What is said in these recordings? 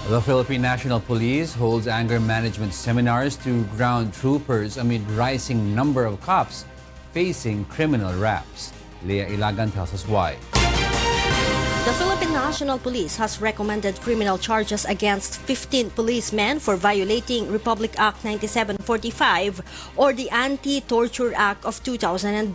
The Philippine National Police holds anger management seminars to ground troopers amid rising number of cops facing criminal raps. Leah Ilagan tells us why. The Philippine National Police has recommended criminal charges against 15 policemen for violating Republic Act 9745 or the Anti-Torture Act of 2009.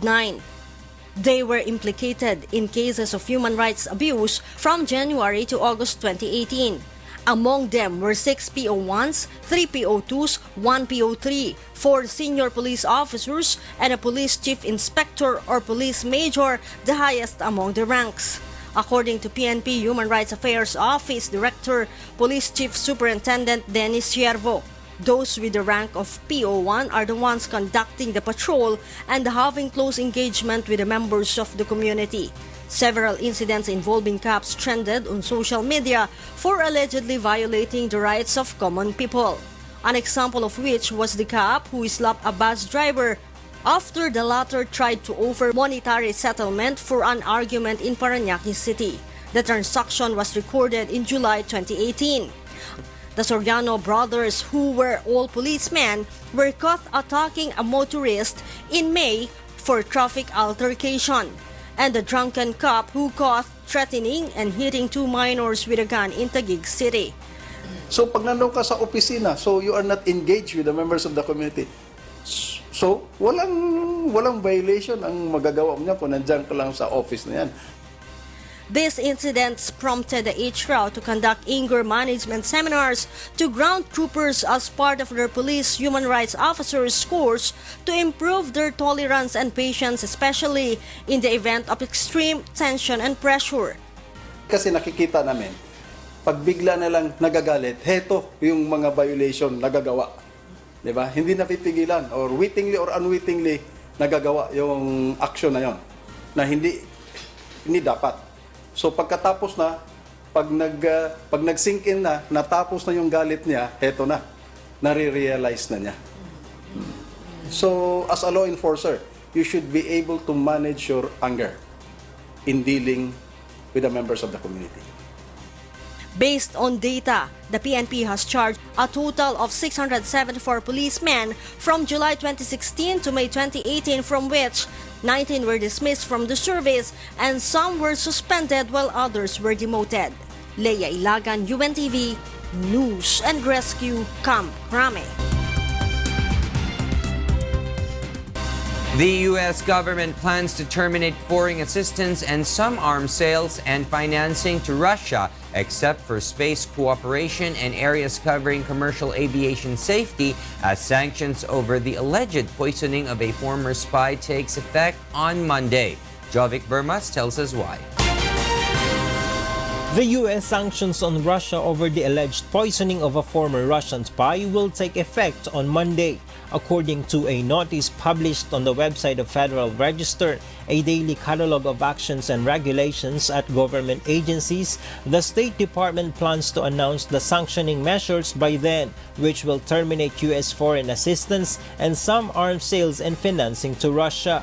They were implicated in cases of human rights abuse from January to August 2018. Among them were 6 PO1s, 3 PO2s, 1 PO3, 4 senior police officers, and a police chief inspector or police major, the highest among the ranks. According to PNP Human Rights Affairs Office Director, Police Chief Superintendent Dennis Siervo, those with the rank of PO1 are the ones conducting the patrol and having close engagement with the members of the community. Several incidents involving cops trended on social media for allegedly violating the rights of common people. An example of which was the cop who slapped a bus driver after the latter tried to offer monetary settlement for an argument in Parañaque City. The transaction was recorded in July 2018. The Soriano brothers, who were all policemen, were caught attacking a motorist in May for traffic altercation. And the drunken cop who caught threatening and hitting 2 minors with a gun in Taguig City. So pag nandun ka sa opisina, so you are not engaged with the members of the community. So walang violation ang magagawa mo niya kung nandiyan ka lang sa office na yan. These incidents prompted the HRAO to conduct anger management seminars to ground troopers as part of their police human rights officers' course to improve their tolerance and patience, especially in the event of extreme tension and pressure. Kasi nakikita namin, pag bigla na lang nagagalit, heto yung mga violation nagagawa. Diba? Hindi napipigilan or wittingly or unwittingly nagagawa yung action na yon na hindi dapat. So pagkatapos na, pag nag-sink in na, natapos na yung galit niya, heto na, nare-realize na niya. So as a law enforcer, you should be able to manage your anger in dealing with the members of the community. Based on data, the PNP has charged a total of 674 policemen from July 2016 to May 2018, from which 19 were dismissed from the service and some were suspended while others were demoted. Leah Ilagan, UNTV, News and Rescue, Camp Crame. The U.S. government plans to terminate foreign assistance and some arms sales and financing to Russia, except for space cooperation and areas covering commercial aviation safety, as sanctions over the alleged poisoning of a former spy takes effect on Monday. Jovic Burmas tells us why. The U.S. sanctions on Russia over the alleged poisoning of a former Russian spy will take effect on Monday. According to a notice published on the website of Federal Register, a daily catalog of actions and regulations at government agencies, the State Department plans to announce the sanctioning measures by then, which will terminate U.S. foreign assistance and some arms sales and financing to Russia.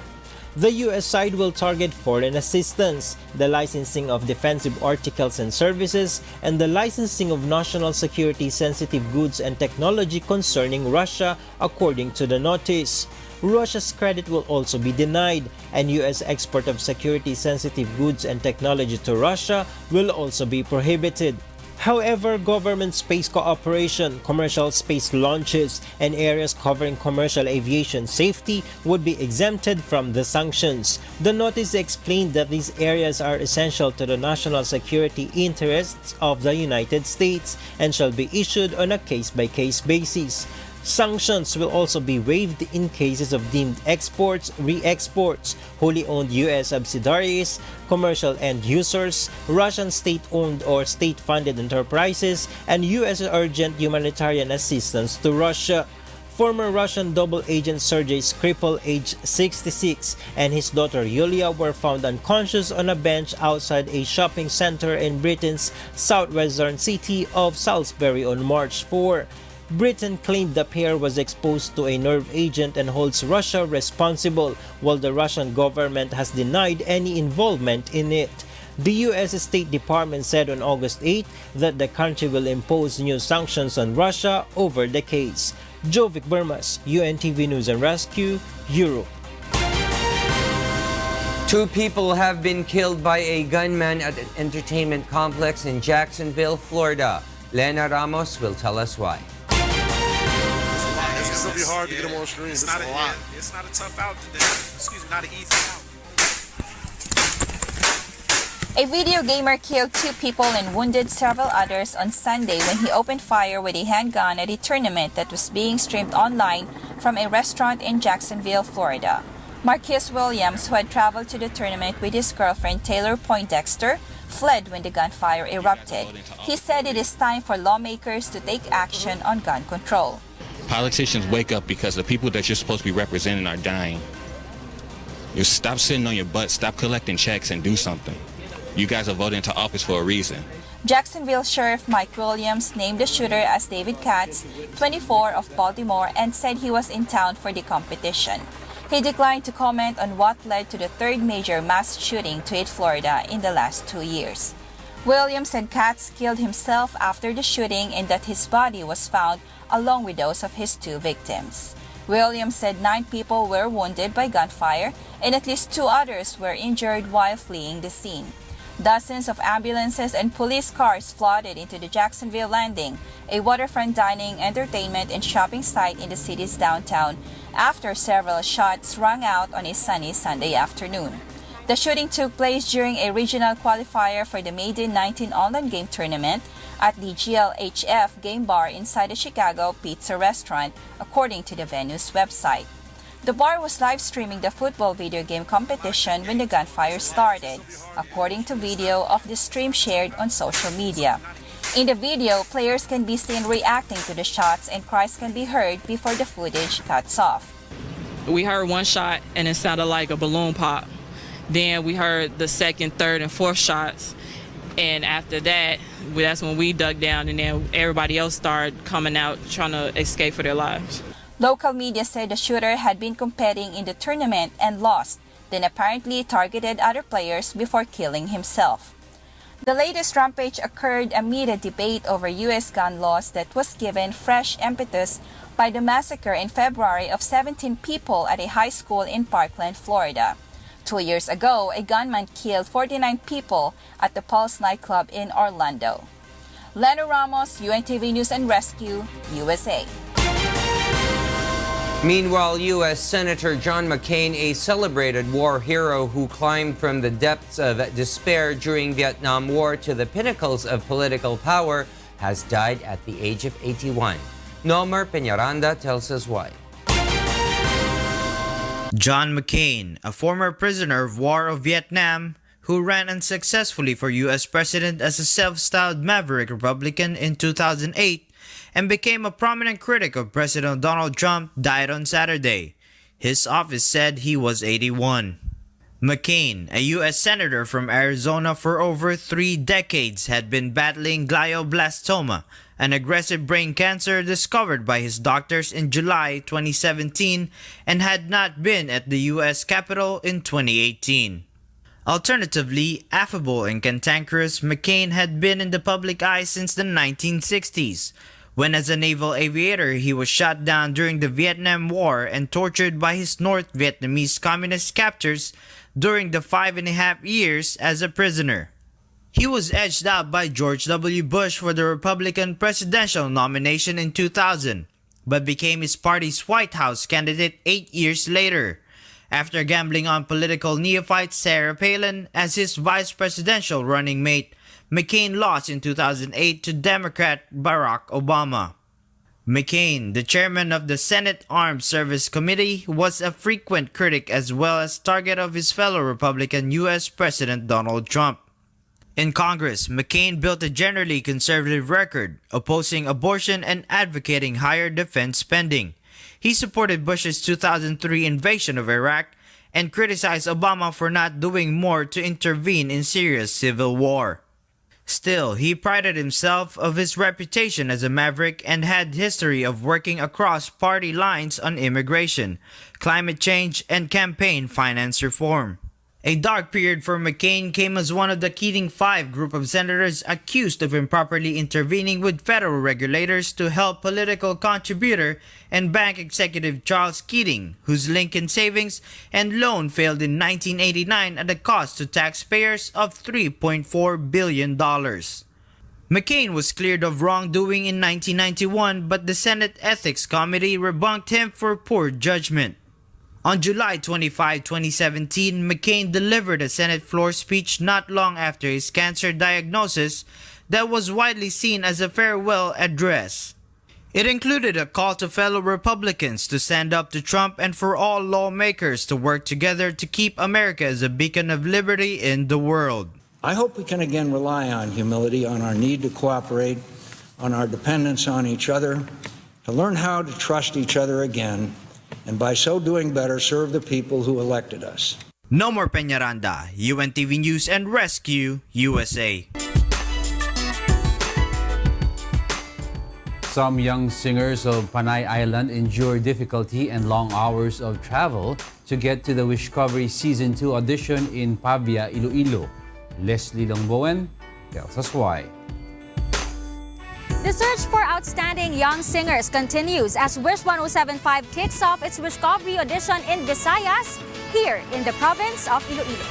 The U.S. side will target foreign assistance, the licensing of defensive articles and services, and the licensing of national security sensitive goods and technology concerning Russia, according to the notice. Russia's credit will also be denied, and U.S. export of security sensitive goods and technology to Russia will also be prohibited. However, government space cooperation, commercial space launches, and areas covering commercial aviation safety would be exempted from the sanctions. The notice explained that these areas are essential to the national security interests of the United States and shall be issued on a case-by-case basis. Sanctions will also be waived in cases of deemed exports, re-exports, wholly owned U.S. subsidiaries, commercial end users, Russian state-owned or state-funded enterprises, and U.S. urgent humanitarian assistance to Russia. Former Russian double agent Sergei Skripal, age 66, and his daughter Yulia were found unconscious on a bench outside a shopping center in Britain's southwestern city of Salisbury on March 4. Britain claimed the pair was exposed to a nerve agent and holds Russia responsible, while the Russian government has denied any involvement in it. The U.S. State Department said on August 8 that the country will impose new sanctions on Russia over the case. Jovic Burmas, UNTV News and Rescue, Europe. 2 people have been killed by a gunman at an entertainment complex in Jacksonville, Florida. Lena Ramos will tell us why. It's going to be hard to get them on screen. It's not a lot. It's not a tough out today. Excuse me, not an easy out. A video gamer killed 2 people and wounded several others on Sunday when he opened fire with a handgun at a tournament that was being streamed online from a restaurant in Jacksonville, Florida. Marquis Williams, who had traveled to the tournament with his girlfriend Taylor Poindexter, fled when the gunfire erupted. He said it is time for lawmakers to take action on gun control. Politicians wake up because the people that you're supposed to be representing are dying. You stop sitting on your butt, stop collecting checks, and do something. You guys are voting into office for a reason. Jacksonville Sheriff Mike Williams named the shooter as David Katz, 24, of Baltimore, and said he was in town for the competition. He declined to comment on what led to the 3rd major mass shooting to hit Florida in the last 2 years. Williams said Katz killed himself after the shooting and that his body was found along with those of his 2 victims. Williams said 9 people were wounded by gunfire and at least 2 others were injured while fleeing the scene. Dozens of ambulances and police cars flooded into the Jacksonville Landing, a waterfront dining, entertainment, and shopping site in the city's downtown, after several shots rang out on a sunny Sunday afternoon. The shooting took place during a regional qualifier for the Maiden 19 online game tournament at the GLHF game bar inside the Chicago Pizza restaurant, according to the venue's website. The bar was live streaming the football video game competition when the gunfire started, according to video of the stream shared on social media. In the video, players can be seen reacting to the shots and cries can be heard before the footage cuts off. We heard 1 shot and it sounded like a balloon pop. Then we heard the 2nd, 3rd, and 4th shots. And after that, that's when we dug down and then everybody else started coming out trying to escape for their lives. Local media said the shooter had been competing in the tournament and lost, then apparently targeted other players before killing himself. The latest rampage occurred amid a debate over U.S. gun laws that was given fresh impetus by the massacre in February of 17 people at a high school in Parkland, Florida. 2 years ago, a gunman killed 49 people at the Pulse nightclub in Orlando. Leno Ramos, UNTV News and Rescue, USA. Meanwhile, U.S. Senator John McCain, a celebrated war hero who climbed from the depths of despair during Vietnam War to the pinnacles of political power, has died at the age of 81. Nomer Peñaranda tells us why. John McCain, a former prisoner of war of Vietnam, who ran unsuccessfully for U.S. President as a self-styled maverick Republican in 2008, and became a prominent critic of President Donald Trump, died on Saturday. His office said he was 81. McCain, a U.S. Senator from Arizona for over 3 decades, had been battling glioblastoma, an aggressive brain cancer discovered by his doctors in July 2017, and had not been at the U.S. Capitol in 2018. Alternatively, affable and cantankerous, McCain had been in the public eye since the 1960s, when as a naval aviator he was shot down during the Vietnam War and tortured by his North Vietnamese communist captors during the 5.5 years as a prisoner. He was edged out by George W. Bush for the Republican presidential nomination in 2000, but became his party's White House candidate 8 years later, after gambling on political neophyte Sarah Palin as his vice presidential running mate. McCain lost in 2008 to Democrat Barack Obama. McCain, the chairman of the Senate Armed Service Committee, was a frequent critic as well as target of his fellow Republican U.S. President Donald Trump. In Congress, McCain built a generally conservative record, opposing abortion and advocating higher defense spending. He supported Bush's 2003 invasion of Iraq and criticized Obama for not doing more to intervene in Syria's civil war. Still, he prided himself of his reputation as a maverick and had history of working across party lines on immigration, climate change, and campaign finance reform. A dark period for McCain came as one of the Keating Five group of senators accused of improperly intervening with federal regulators to help political contributor and bank executive Charles Keating, whose Lincoln savings and loan failed in 1989 at a cost to taxpayers of $3.4 billion. McCain was cleared of wrongdoing in 1991, but the Senate Ethics Committee rebunked him for poor judgment. On July 25, 2017, McCain delivered a Senate floor speech not long after his cancer diagnosis that was widely seen as a farewell address. It included a call to fellow Republicans to stand up to Trump and for all lawmakers to work together to keep America as a beacon of liberty in the world. I hope we can again rely on humility, on our need to cooperate, on our dependence on each other, to learn how to trust each other again, and by so doing better serve the people who elected us. No more Peñaranda, UNTV News and Rescue, USA. Some young singers of Panay Island endure difficulty and long hours of travel to get to the Wishcovery Season 2 audition in Pavia, Iloilo. Leslie Longbowen tells us why. The search for outstanding young singers continues as Wish 1075 kicks off its Wishcovery audition in Visayas, here in the province of Iloilo.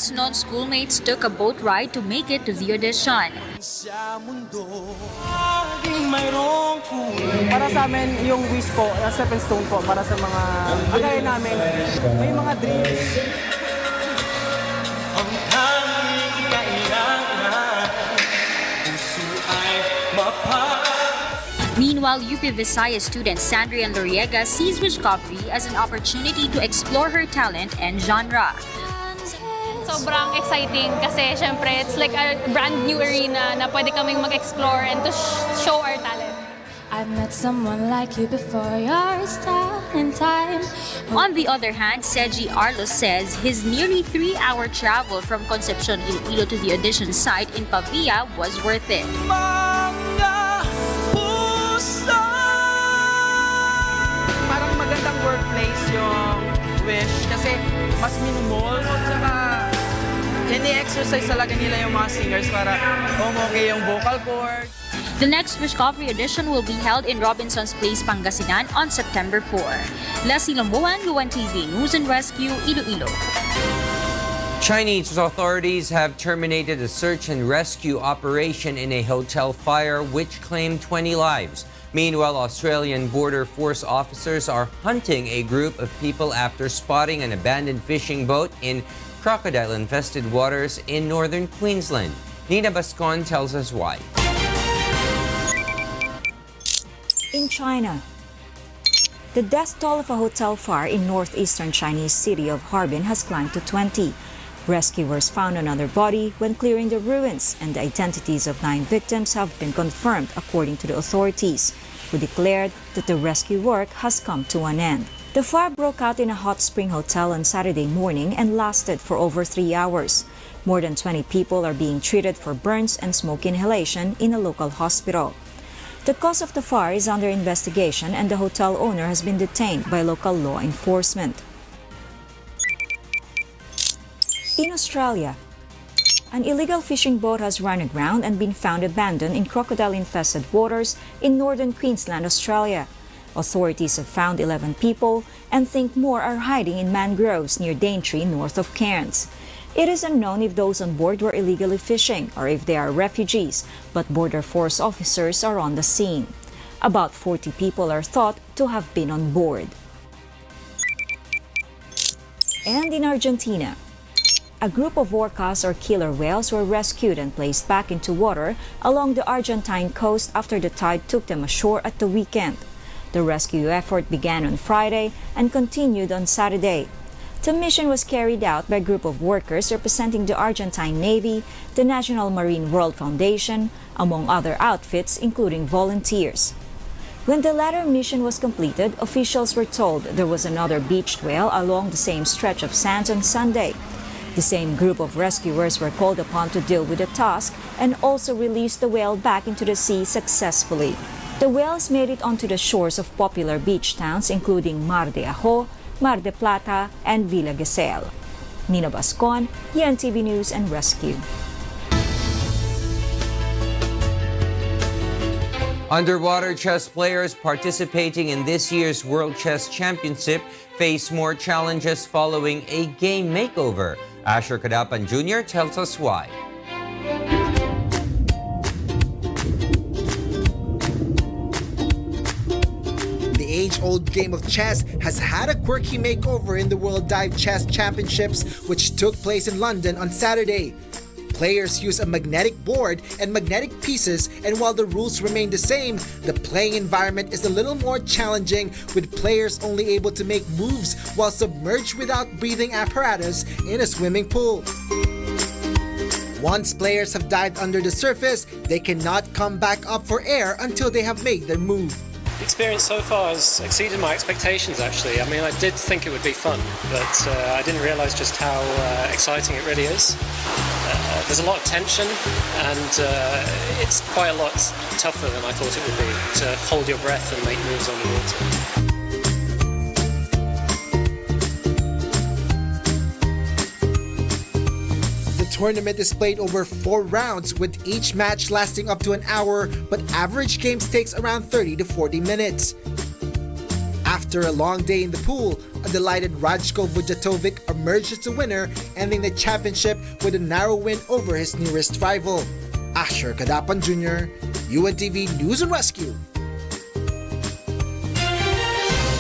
Non-schoolmates took a boat ride to make it to the audition. Para sa amin, yung wish po, stepping stone po para sa mga kagaya namin. May mga dreams. Ang tanging kailangan, puso ay Meanwhile, UP Visayas student Sandrian Loriega sees Wishcovery as an opportunity to explore her talent and genre. Sobrang exciting kasi syempre it's like a brand new arena na pwede kaming mag-explore and to show our talent. I've met someone like you before, your style and time. On the other hand, Seji Arlos says his nearly 3-hour travel from Concepcion, Iloilo to the audition site in Pavia was worth it. Parang magandang workplace yung Wish kasi mas minumol at saka ini-exercise talaga nila yung mga singers para okay yung vocal cord. The next Wishcovery audition will be held in Robinson's Place, Pangasinan on September 4. Leslie Lomboan, UNTV News and Rescue, Iloilo. Chinese authorities have terminated a search and rescue operation in a hotel fire which claimed 20 lives. Meanwhile, Australian Border Force officers are hunting a group of people after spotting an abandoned fishing boat in crocodile-infested waters in northern Queensland. Nina Bascon tells us why. In China, the death toll of a hotel fire in northeastern Chinese city of Harbin has climbed to 20. Rescuers found another body when clearing the ruins, and the identities of 9 victims have been confirmed, according to the authorities, who declared that the rescue work has come to an end. The fire broke out in a hot spring hotel on Saturday morning and lasted for over 3 hours. More than 20 people are being treated for burns and smoke inhalation in a local hospital. The cause of the fire is under investigation and the hotel owner has been detained by local law enforcement. In Australia, an illegal fishing boat has run aground and been found abandoned in crocodile-infested waters in northern Queensland, Australia. Authorities have found 11 people and think more are hiding in mangroves near Daintree, north of Cairns. It is unknown if those on board were illegally fishing or if they are refugees, but Border Force officers are on the scene. About 40 people are thought to have been on board. And in Argentina, a group of orcas or killer whales were rescued and placed back into water along the Argentine coast after the tide took them ashore at the weekend. The rescue effort began on Friday and continued on Saturday. The mission was carried out by a group of workers representing the Argentine Navy, the National Marine World Foundation, among other outfits, including volunteers. When the latter mission was completed, officials were told there was another beached whale along the same stretch of sands on Sunday. The same group of rescuers were called upon to deal with the task and also released the whale back into the sea successfully. The whales made it onto the shores of popular beach towns including Mar de Ajo, Mar de Plata, and Villa Gesell. Nina Bascon, UNTV News and Rescue. Underwater chess players participating in this year's World Chess Championship face more challenges following a game makeover. Asher Kadapan Jr. tells us why. The age-old game of chess has had a quirky makeover in the World Dive Chess Championships, which took place in London on Saturday. Players use a magnetic board and magnetic pieces, and while the rules remain the same, the playing environment is a little more challenging, with players only able to make moves while submerged without breathing apparatus in a swimming pool. Once players have dived under the surface, they cannot come back up for air until they have made their move. The experience so far has exceeded my expectations, actually. I mean, I did think it would be fun, but I didn't realize just how exciting it really is. There's a lot of tension, and it's quite a lot tougher than I thought it would be to hold your breath and make moves underwater. The tournament is played over 4 rounds, with each match lasting up to an hour, but average games takes around 30 to 40 minutes. After a long day in the pool, a delighted Rajko Vujatovic emerged as the winner, ending the championship with a narrow win over his nearest rival. Asher Kadapan Jr., UNTV News and Rescue.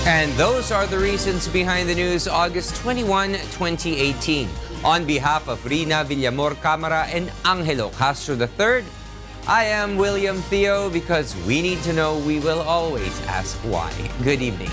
And those are the reasons behind the news, August 21, 2018. On behalf of Rheena, Villamor-Camara, and Angelo Castro III, I am William Thio, because we need to know, we will always ask why. Good evening.